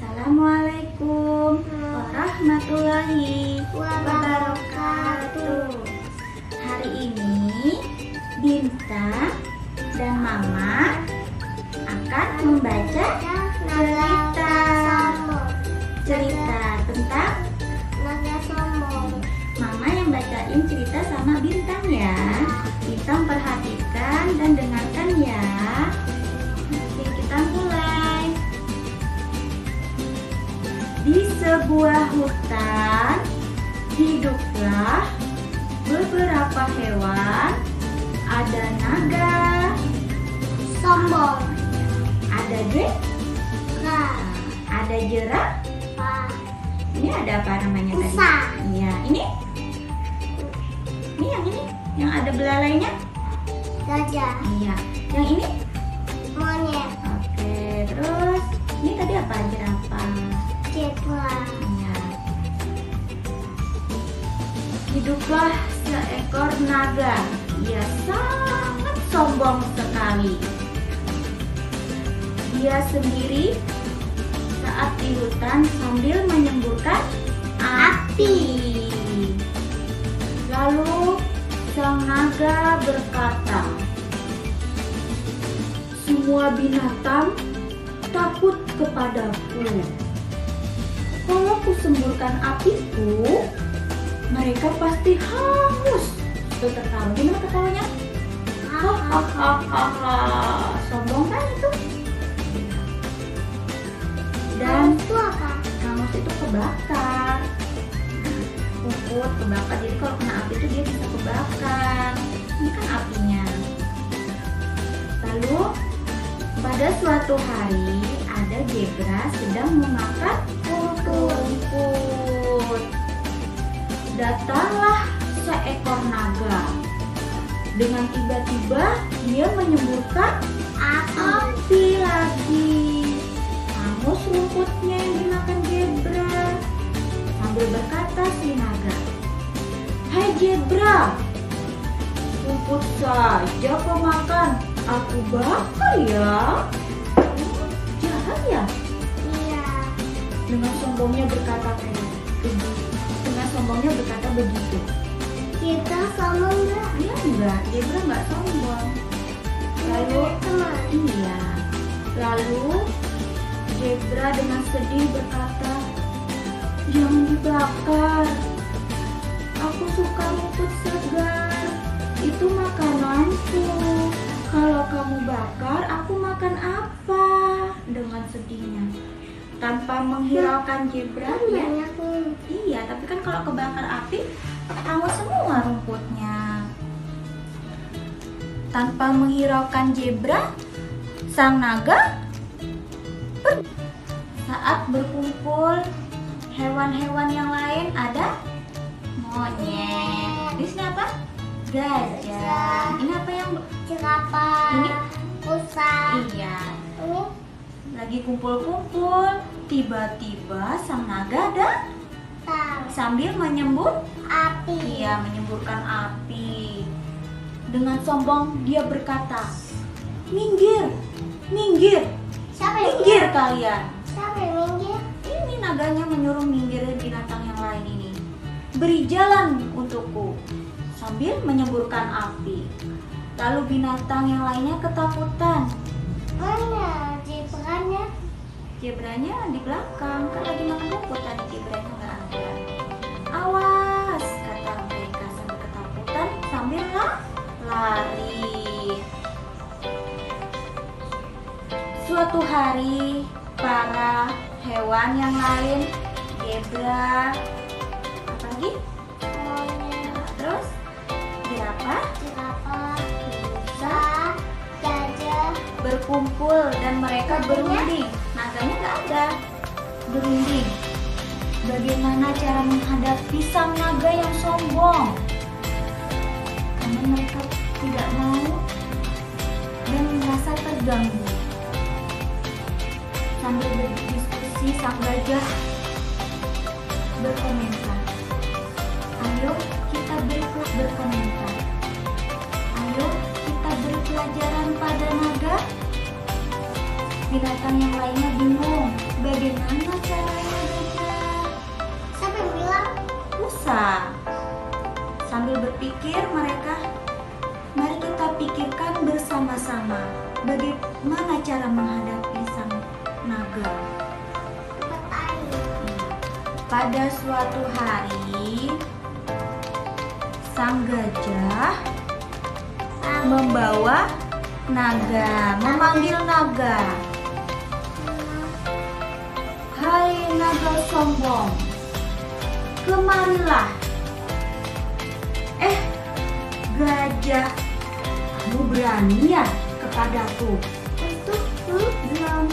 Assalamualaikum warahmatullahi wabarakatuh. Hari ini Bintang dan Mama akan membaca cerita tentang naga sombong. Mama yang bacain cerita sama Bintang ya. Bintang perhatikan dan dengarkan ya. Oke, kita mulai. Di sebuah hutan hiduplah beberapa hewan. Ada naga Sombong. ada zebra, ada jerapah. Ini ada apa namanya tadi? Rusa. Iya, ini yang ada belalainya. Gajah. Iya, yang ini. Monyet. Oke, terus ini tadi apa? Jerapah. Zebra. Iya. Hiduplah seekor naga. Ia sangat sombong sekali. Dia sendiri saat di hutan sambil menyemburkan api. Lalu sang naga berkata, "Semua binatang takut kepadaku. Kalau kusemburkan apiku, mereka pasti hangus." Tuh tertawa, gimana ketawanya? Hahaha, sombong kan itu? Dan itu apa? hangus itu kebakar. Kumpul kebakar, jadi kalau kena api itu dia bisa kebakar. Ini kan apinya. Lalu pada suatu hari ada zebra sedang memakan rumput. Datanglah seekor naga. Dengan tiba-tiba dia menyemburkan api lagi. Hangus rumputnya yang dimakan zebra. Sambil berkata si naga, "Hai zebra, rumput saja kau makan, aku bakar ya." Jahat ya? Iya. Dengan sombongnya berkata begitu. Kita sombong nggak? Iya enggak, zebra enggak sombong. Lalu teman. iya. Lalu zebra dengan sedih berkata, "Jangan dibakar. Aku suka rumput segar. Itu makananku. Kalau kamu bakar, aku makan apa?" Dengan sedihnya. Tanpa menghiraukan zebra, ya. Banyak nih. Iya, tapi kan kalau kebakar api, hangus semua rumputnya. Tanpa menghiraukan zebra, sang naga pergi. Saat berkumpul hewan-hewan yang lain ada monyet. Di sini apa? Gajah. Ini apa yang Jerapah. Ini? Rusa. iya. Ini Lagi kumpul-kumpul, tiba-tiba sang naga datang sambil menyembur. api. Ia menyemburkan api. Dengan sombong dia berkata, "Minggir, minggir, Siapa yang minggir kalian." Siapa yang minggir? Ini naganya menyuruh minggir binatang yang lain ini. "Beri jalan untukku," sambil menyemburkan api. Lalu binatang yang lainnya ketakutan. Mana zebranya? Zebranya di belakang, kan lagi makan rumput tadi, zebranya nggak ada. "Awas," kata mereka sambil ketakutan sambil lari. Suatu hari para hewan yang lain, zebra, apa lagi? Monyet. Terus jerapah, Jerapah. rusa Gajah. berkumpul dan mereka berunding. Naganya nggak ada. Berunding. Bagaimana cara menghadapi sang naga yang sombong? Karena mereka tidak mau dan merasa terganggu. Sambil berdiskusi, sang gajah berkomentar, "Ayo kita berkomentar. Ayo kita beri pelajaran pada naga." Binatang yang lainnya bingung, bagaimana Pada suatu hari, sang gajah membawa naga, memanggil naga. Hai naga sombong, kemarilah. Gajah, kamu berani ya kepadaku? Belum.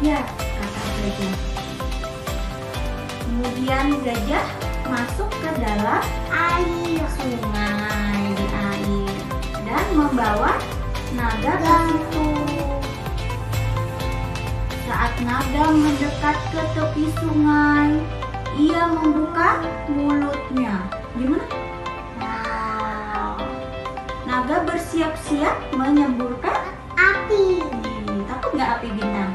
Ya, kata gajah. Kemudian gajah masuk ke dalam Air. sungai di air dan membawa naga ke situ. Saat naga mendekat ke tepi sungai, ia membuka mulutnya. Gimana? Wow. Naga bersiap-siap menyemburkan Api. Takut nggak api bintang?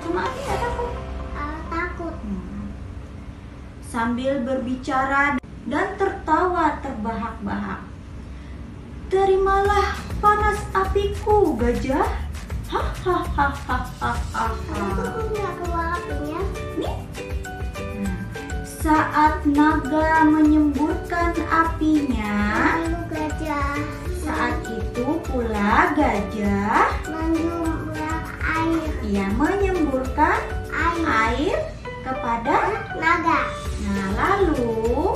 Cuma api nggak takut. Takut. Sambil berbicara dan tertawa terbahak-bahak. Terimalah panas apiku, gajah. Hahaha. Aku nggak keluar apinya. Nih. Saat naga menyemburkan apinya, Lalu gajah saat itu pula gajah menyumbat air. ia menyemburkan Air. air kepada. Naga. Nah, lalu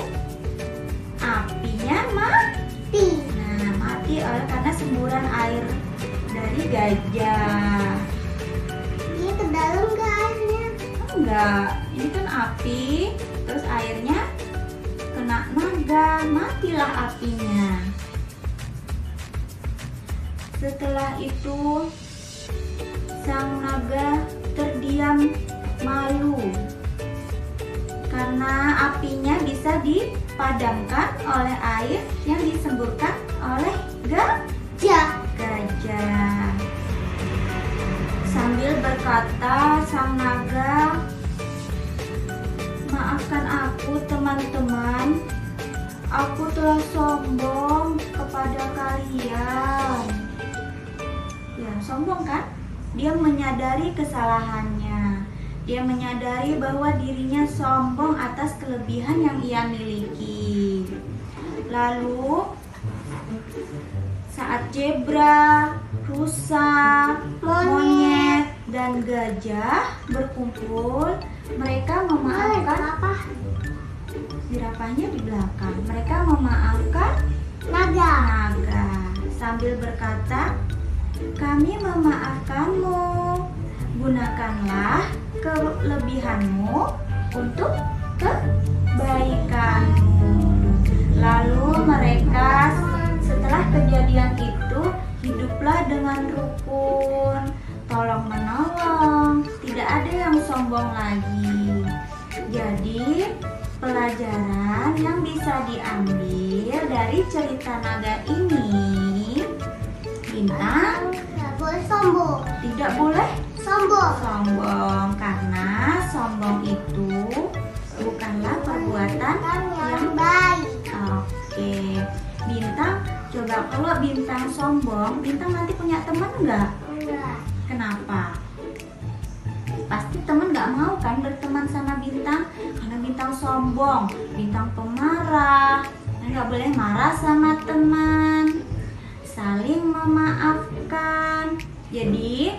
apinya mati. Nah, mati karena semburan air dari gajah. Dia ke dalam ke airnya. Enggak, ini kan api, terus airnya kena naga, matilah apinya. Setelah itu, sang naga terdiam malu karena apinya bisa dipadamkan oleh air yang disemburkan oleh Gajah. gajah. Sambil berkata, sang naga, maafkan aku teman-teman, aku telah sombong kepada kalian. Ya, sombong kan? Dia menyadari kesalahannya. Dia menyadari bahwa dirinya sombong atas kelebihan yang ia miliki. Lalu, saat zebra, rusa, monyet, dan gajah berkumpul, mereka memaafkan. Apa? Zirafahnya di belakang. Mereka memaafkan Naga. naga sambil berkata, kami memaafkanmu. Gunakanlah kelebihanmu untuk kebaikanmu. Lalu mereka setelah kejadian itu hiduplah dengan rukun, tolong menolong, tidak ada yang sombong lagi. Jadi pelajaran yang bisa diambil dari cerita naga ini, Bintang Nggak boleh sombong. tidak boleh Sombong. sombong karena sombong itu bukanlah perbuatan Yang baik. Oke, Bintang, coba kalau Bintang sombong, Bintang nanti punya teman nggak? Enggak. Kenapa? Pasti teman nggak mau kan berteman sama Bintang karena Bintang sombong, Bintang pemarah, nggak boleh marah sama teman, saling memaafkan. Jadi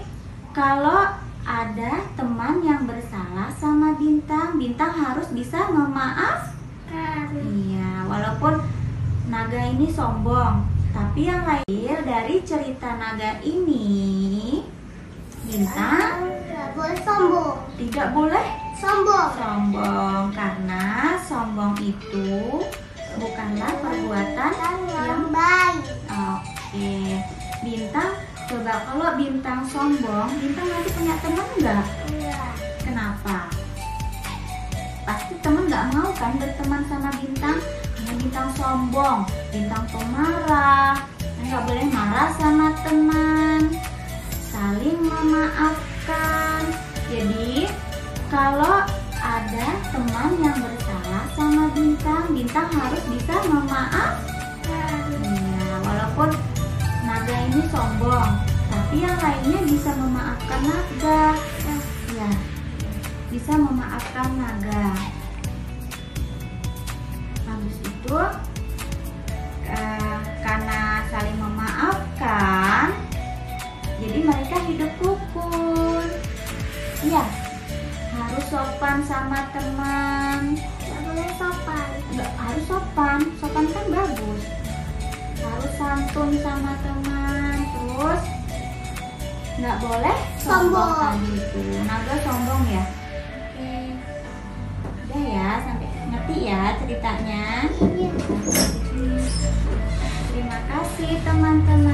kalau ada teman yang bersalah sama Bintang, Bintang harus bisa memaafkan. Iya, walaupun naga ini sombong, tapi yang lain dari cerita naga ini, Bintang Nggak boleh sombong. tidak boleh Sombong. sombong karena sombong itu bukanlah perbuatan Yang baik. Oke, Bintang, coba kalau Bintang sombong, Bintang nanti punya teman nggak? Enggak. Kenapa? Pasti teman nggak mau kan berteman sama Bintang karena Bintang sombong, Bintang pemarah, nggak boleh marah sama teman, saling memaafkan. Jadi kalau ada teman yang bersalah sama Bintang, Bintang harus bisa memaafkan. Ya, walaupun naga ini sombong, tapi yang lainnya bisa memaafkan naga. Ya, bisa memaafkan naga. Habis itu karena saling memaafkan, jadi mereka hidup rukun. Iya, harus sopan sama teman. Nggak boleh sopan. Nggak harus sopan, sopan kan bagus. Harus santun sama teman, terus nggak boleh sombong Sombong. tadi itu. Naga sombong ya. Oke, udah ya, sampai ngerti ya ceritanya. Iya. Terima kasih teman-teman.